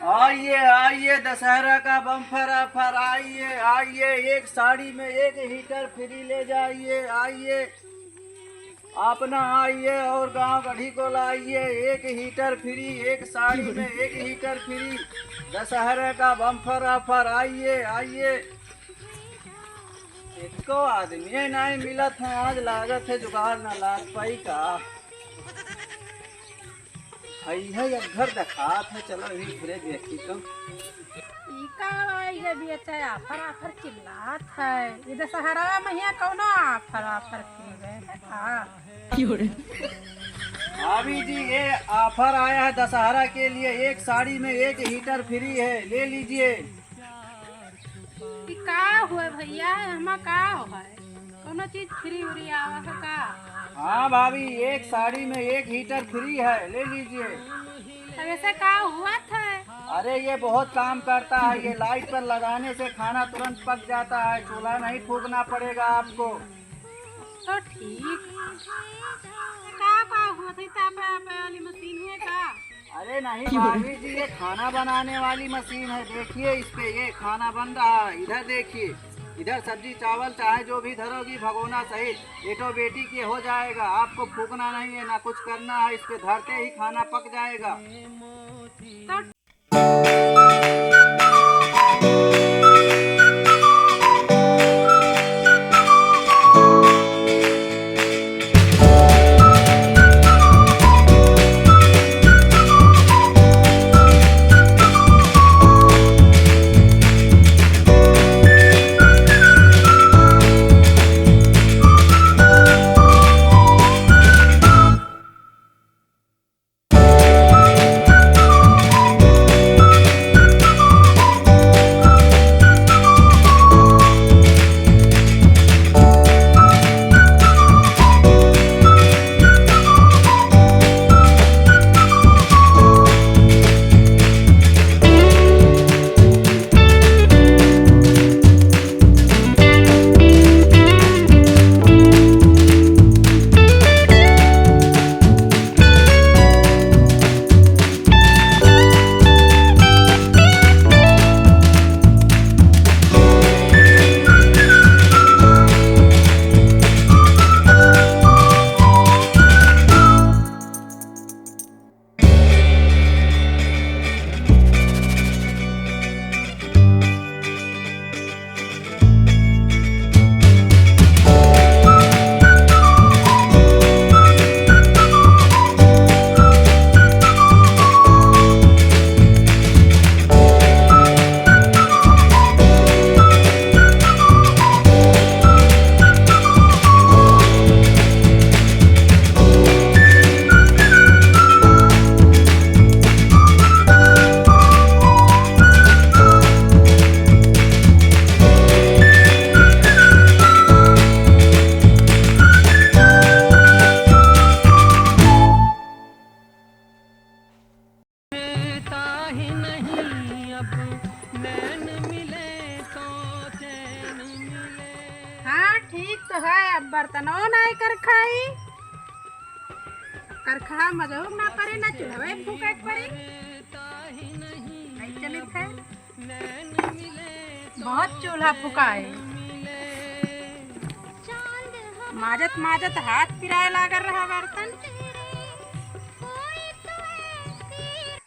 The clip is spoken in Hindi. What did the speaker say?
आइए आइए, दशहरा का बम्पर ऑफर। आइए आइए, एक साड़ी में एक हीटर फ्री ले जाइए। आइए अपना आइए और गांव गढ़ी को लाइए। एक हीटर फ्री, एक साड़ी में एक हीटर फ्री। दशहरा का बम्पर ऑफर। आइए आइए। इसको आदमी नहीं मिलत है, आज लागत है जुगाड़ न लाग पाई का। है घर दिखात है, चलो भी फिरे देखी तो। ये भी अच्छा ऑफर ऑफर चिल्लात है। ये दशहरा में कौनो ऑफर ऑफर भाभी जी, ये ऑफर आया है दशहरा के लिए। एक साड़ी में एक हीटर फ्री है, ले लीजिए। का हुआ भैया, हमा का हुआ कोनो चीज फ्री उरी आवा है का? हाँ भाभी, एक साड़ी में एक हीटर फ्री है, ले लीजिए। तब ऐसे का हुआ था? अरे ये बहुत काम करता है। ये लाइट पर लगाने से खाना तुरंत पक जाता है, चूल्हा नहीं फूकना पड़ेगा आपको। तो ठीक का हुआ था? वाली मशीन है का? अरे नहीं भाभी जी, ये खाना बनाने वाली मशीन है। देखिए इस पे ये खाना बन रहा है। इधर देखिए, इधर सब्जी चावल चाहे जो भी धरोगी भगोना सहित बेटो बेटी के हो जाएगा। आपको फूकना नहीं है ना कुछ करना है, इस पे धरते ही खाना पक जाएगा। तो हाँ ठीक तो है। अब बर्तनों नहीं कर खाई कर खा मजहूब ना पड़े ना चूल्हे फूके पड़े। नहीं चलित है, बहुत चूल्हा फुकाए। माजत माजत हाथ पिराए लागर रहा बर्तन।